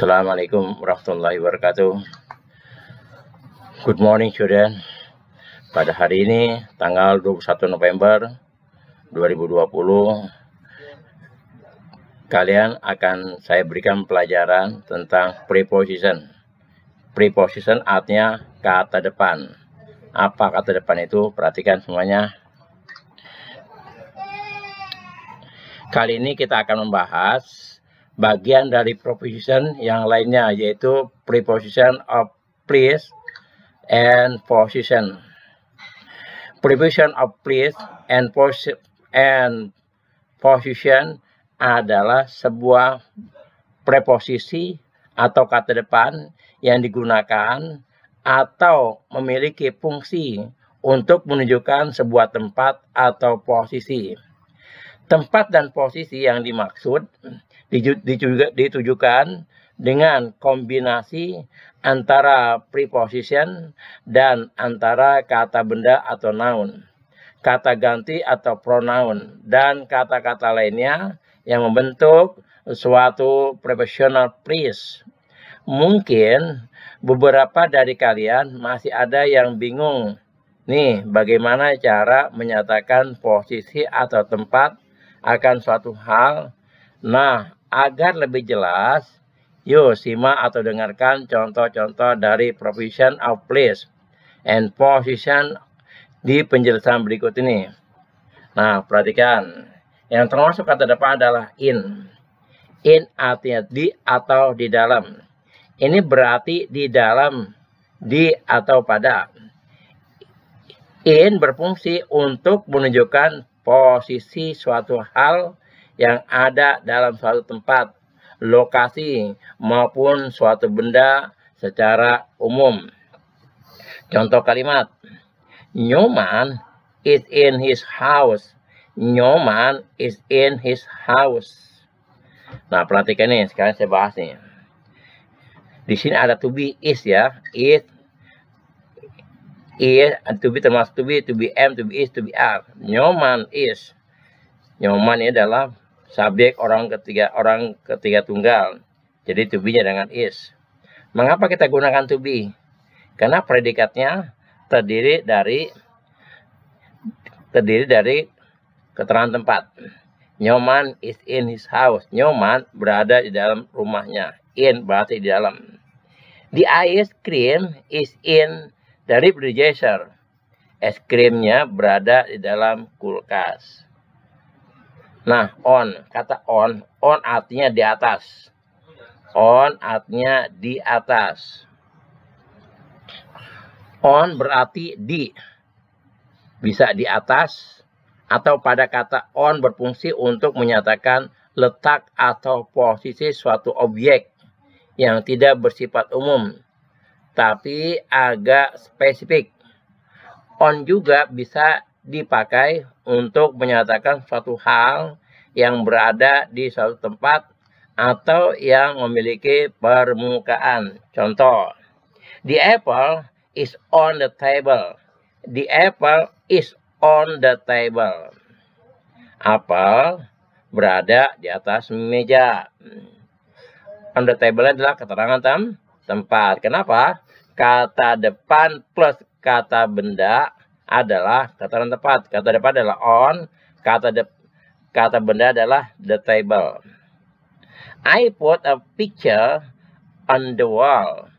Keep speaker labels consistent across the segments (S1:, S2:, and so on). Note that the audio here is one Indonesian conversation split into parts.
S1: Assalamualaikum warahmatullahi wabarakatuh. Good morning student. Pada hari ini tanggal 21 November 2020 kalian akan saya berikan pelajaran tentang preposition. Preposition artinya kata depan. Apa kata depan itu? Perhatikan semuanya. Kali ini kita akan membahas bagian dari preposition yang lainnya, yaitu preposition of place and position. Preposition of place and position adalah sebuah preposisi atau kata depan yang digunakan atau memiliki fungsi untuk menunjukkan sebuah tempat atau posisi. Tempat dan posisi yang dimaksud ditujukan dengan kombinasi antara preposition dan antara kata benda atau noun, kata ganti atau pronoun, dan kata-kata lainnya yang membentuk suatu prepositional phrase. Mungkin beberapa dari kalian masih ada yang bingung nih, bagaimana cara menyatakan posisi atau tempat akan suatu hal. Nah, agar lebih jelas, yuk simak atau dengarkan contoh-contoh dari preposition of place and position di penjelasan berikut ini. Nah, perhatikan. Yang termasuk kata depan adalah in. In artinya di atau di dalam. Ini berarti di dalam, di atau pada. In berfungsi untuk menunjukkan posisi suatu hal yang ada dalam suatu tempat, lokasi, maupun suatu benda secara umum. Contoh kalimat, Nyoman is in his house. Nyoman is in his house. Nah, perhatikan nih, sekarang saya bahas nih. Di sini ada to be is ya, is, to be termasuk to be am, to be is, to be are. Nyoman is. Nyoman ini adalah subjek orang ketiga tunggal. Jadi to be-nya dengan is. Mengapa kita gunakan to be? Karena predikatnya terdiri dari keterangan tempat. Nyoman is in his house. Nyoman berada di dalam rumahnya. In berarti di dalam. The ice cream is in the refrigerator. Es krimnya berada di dalam kulkas. Nah, on, kata on artinya di atas. On artinya di atas. On berarti di. Bisa di atas, atau pada kata on berfungsi untuk menyatakan letak atau posisi suatu objek yang tidak bersifat umum, tapi agak spesifik. On juga bisa dipakai untuk menyatakan suatu hal yang berada di suatu tempat atau yang memiliki permukaan. Contoh, the apple is on the table. The apple is on the table. Apel berada di atas meja. On the table adalah keterangan tempat. Kenapa? Kata depan plus kata benda adalah keterangan tempat. Kata depan adalah on, kata benda adalah the table. I put a picture on the wall.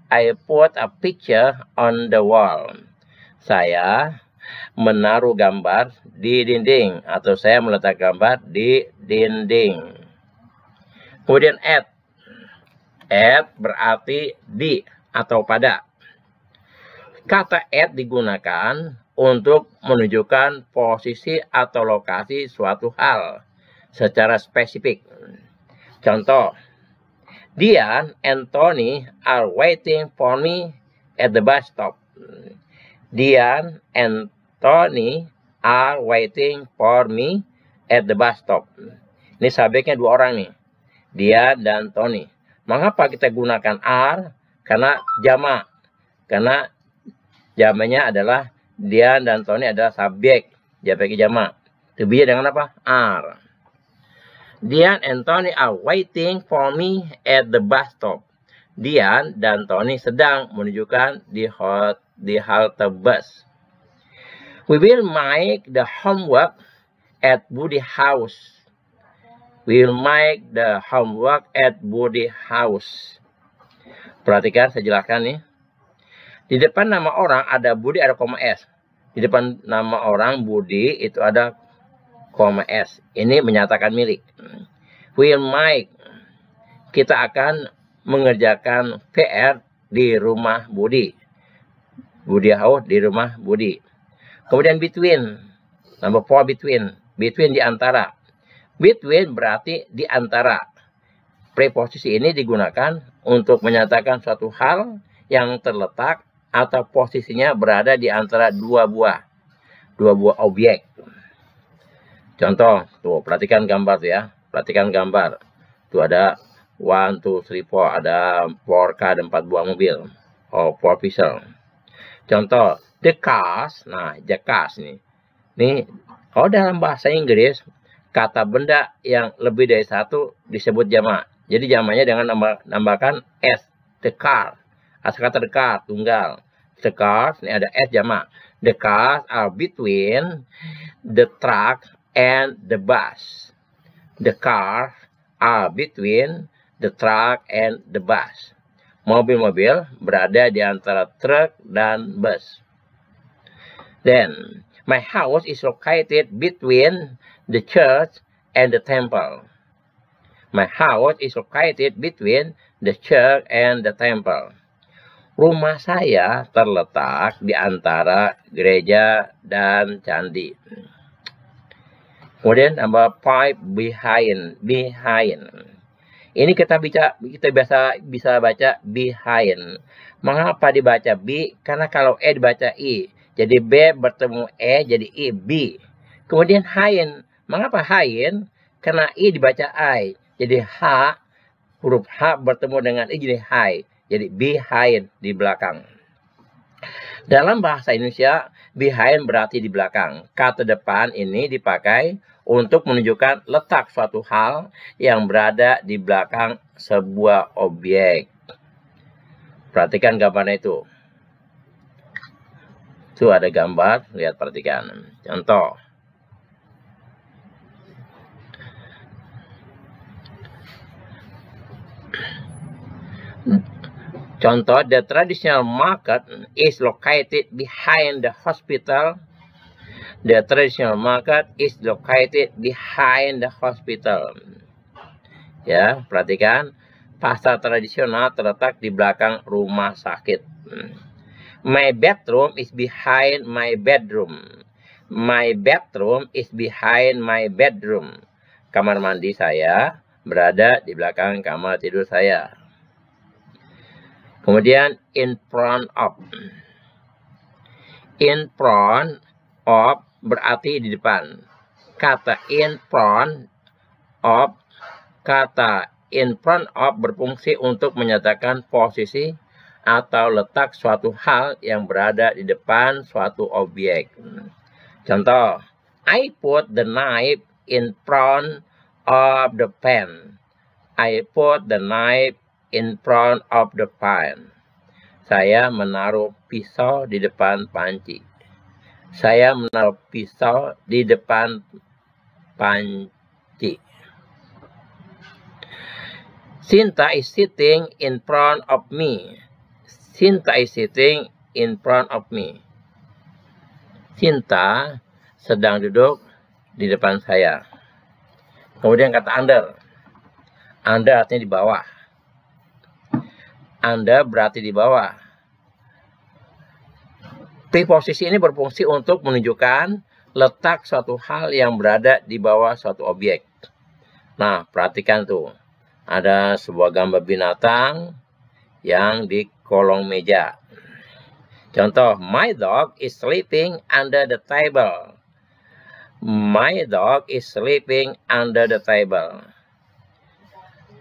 S1: I put a picture on the wall. Saya menaruh gambar di dinding, atau saya meletak gambar di dinding. Kemudian at. At berarti di atau pada. Kata at digunakan untuk menunjukkan posisi atau lokasi suatu hal secara spesifik. Contoh, Dian and Tony are waiting for me at the bus stop. Dian and Tony are waiting for me at the bus stop. Ini subjeknya dua orang nih, Dian dan Tony. Mengapa kita gunakan are? Karena jamak. Karena jamaknya adalah Dian dan Tony adalah subjek. Dia pakai jamak. To be dengan apa? Are. Dian and Tony are waiting for me at the bus stop. Dian dan Tony sedang menunjukkan di halte bus. We will make the homework at Budi house. We will make the homework at Budi house. Perhatikan, saya jelaskan nih. Di depan nama orang ada Budi, ada koma S. Di depan nama orang Budi itu ada koma S. Ini menyatakan milik. Will make. Kita akan mengerjakan PR di rumah Budi. Budi house di rumah Budi. Kemudian between. Number 4 between. Between di antara. Between berarti di antara. Preposisi ini digunakan untuk menyatakan suatu hal yang terletak atau posisinya berada di antara dua buah objek. Contoh, tuh perhatikan gambar tuh ya. Perhatikan gambar. Tuh ada 1, 2, 3, 4. Ada 4 car, ada 4 buah mobil. Oh, 4 people. Contoh, the cars. Nah, the cars nih. Nih, kalau dalam bahasa Inggris, kata benda yang lebih dari satu disebut jamak. Jadi jamaknya dengan nambahkan S. The car. Asal kata the car, tunggal. The cars, ini ada S jamak. The cars are between the truck and the bus. The cars are between the truck and the bus. Mobil-mobil berada di antara truk dan bus. Then, my house is located between the church and the temple. My house is located between the church and the temple. Rumah saya terletak di antara gereja dan candi. Kemudian number 5 behind. Ini kita bisa baca behind. Mengapa dibaca B? Karena kalau E dibaca I. Jadi B bertemu E jadi I, B. Kemudian hind. Mengapa hind? Karena I dibaca I. Jadi H, huruf H bertemu dengan I jadi high. Jadi behind, di belakang. Dalam bahasa Indonesia, behind berarti di belakang. Kata depan ini dipakai untuk menunjukkan letak suatu hal yang berada di belakang sebuah objek. Perhatikan gambarnya itu. Itu ada gambar, lihat perhatikan. Contoh. Contoh, the traditional market is located behind the hospital. The traditional market is located behind the hospital. Ya, perhatikan. Pasar tradisional terletak di belakang rumah sakit. My bedroom is behind my bedroom. My bedroom is behind my bedroom. Kamar mandi saya berada di belakang kamar tidur saya. Kemudian in front of. In front of berarti di depan. Kata in front of, kata in front of berfungsi untuk menyatakan posisi atau letak suatu hal yang berada di depan suatu objek. Contoh, I put the knife in front of the pen. I put the knife in front of the pan. Saya menaruh pisau di depan panci. Saya menaruh pisau di depan panci. Sinta is sitting in front of me. Sinta is sitting in front of me. Sinta sedang duduk di depan saya. Kemudian kata under. Under artinya di bawah. Anda berarti di bawah. Preposisi ini berfungsi untuk menunjukkan letak suatu hal yang berada di bawah suatu objek. Nah, perhatikan tuh. Ada sebuah gambar binatang yang di kolong meja. Contoh, my dog is sleeping under the table. My dog is sleeping under the table.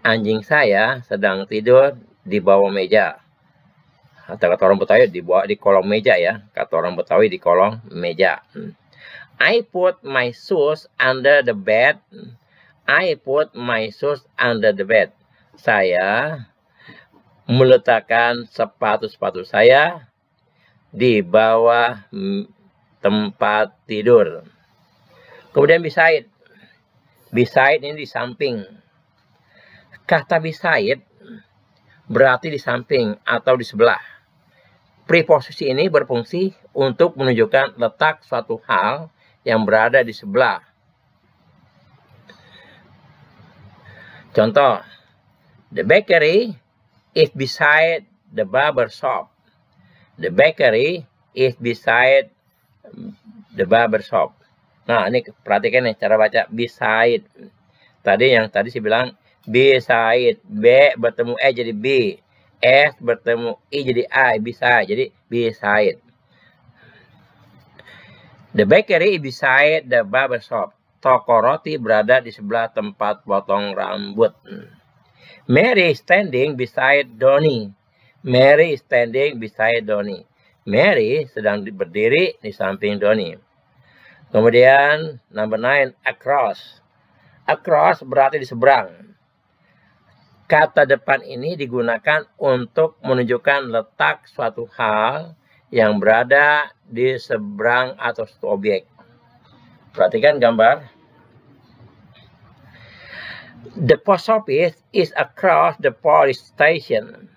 S1: Anjing saya sedang tidur di bawah meja. Atau kata orang Betawi di kolong meja ya. Kata orang Betawi di kolong meja. I put my shoes under the bed. I put my shoes under the bed. Saya meletakkan sepatu-sepatu saya di bawah tempat tidur. Kemudian beside. Beside ini di samping. Kata beside berarti di samping atau di sebelah. Preposisi ini berfungsi untuk menunjukkan letak suatu hal yang berada di sebelah. Contoh, the bakery is beside the barber shop. The bakery is beside the barber shop. Nah, ini perhatikan nih cara baca beside. Tadi saya bilang beside, B bertemu E jadi B, S bertemu I jadi I, beside. Jadi beside. The bakery is beside the barber shop. Toko roti berada di sebelah tempat potong rambut. Mary is standing beside Donnie. Mary is standing beside Donnie. Mary sedang berdiri di samping Donnie. Kemudian number 9, across. Across berarti di seberang. Kata depan ini digunakan untuk menunjukkan letak suatu hal yang berada di seberang atau suatu objek. Perhatikan gambar. The post office is across the police station.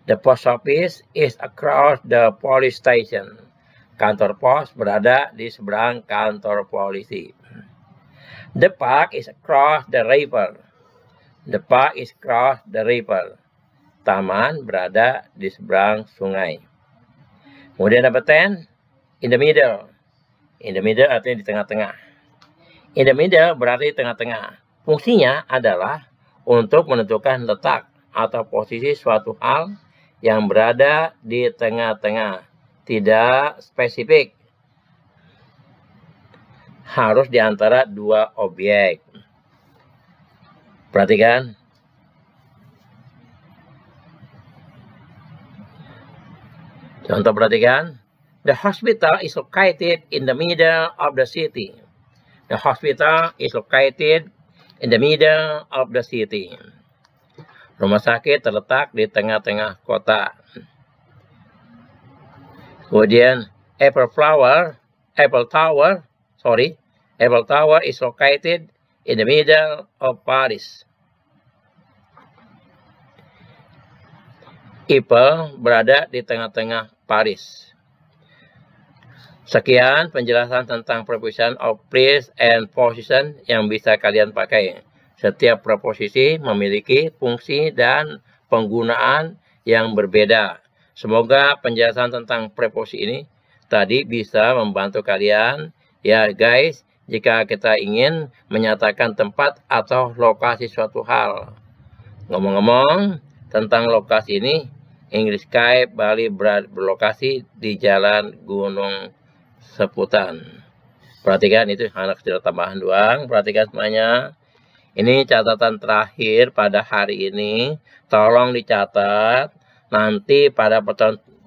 S1: The post office is across the police station. Kantor pos berada di seberang kantor polisi. The park is across the river. The park is across the river. Taman berada di seberang sungai. Kemudian number 10, in the middle. In the middle artinya di tengah-tengah. In the middle berarti tengah-tengah. Fungsinya adalah untuk menentukan letak atau posisi suatu hal yang berada di tengah-tengah. Tidak spesifik. Harus di antara dua objek. Perhatikan. Contoh perhatikan. The hospital is located in the middle of the city. The hospital is located in the middle of the city. Rumah sakit terletak di tengah-tengah kota. Kemudian Apple Tower is located in the middle of Paris. Apple berada di tengah-tengah Paris. Sekian penjelasan tentang preposition of place and position yang bisa kalian pakai. Setiap preposisi memiliki fungsi dan penggunaan yang berbeda. Semoga penjelasan tentang preposisi ini tadi bisa membantu kalian. Ya guys, jika kita ingin menyatakan tempat atau lokasi suatu hal. Ngomong-ngomong tentang lokasi ini, English Skype Bali berlokasi di Jalan Gunung Seputan. Perhatikan, itu hanya kecil tambahan doang. Perhatikan semuanya. Ini catatan terakhir pada hari ini. Tolong dicatat. Nanti pada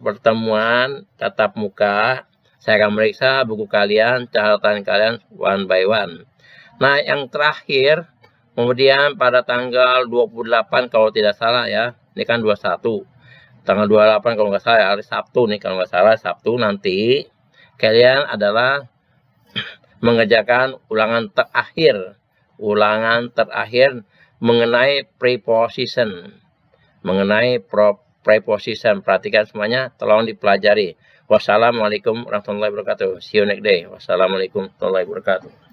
S1: pertemuan tatap muka, saya akan meriksa buku kalian, catatan kalian one by one. Nah, yang terakhir, kemudian pada tanggal 28 kalau tidak salah ya. Ini kan 21. Tanggal 28 kalau nggak salah, hari Sabtu nih kalau nggak salah, Sabtu nanti kalian adalah mengerjakan ulangan terakhir mengenai preposition. Perhatikan semuanya, tolong dipelajari. Wassalamualaikum warahmatullahi wabarakatuh. See you next day. Wassalamualaikum warahmatullahi wabarakatuh.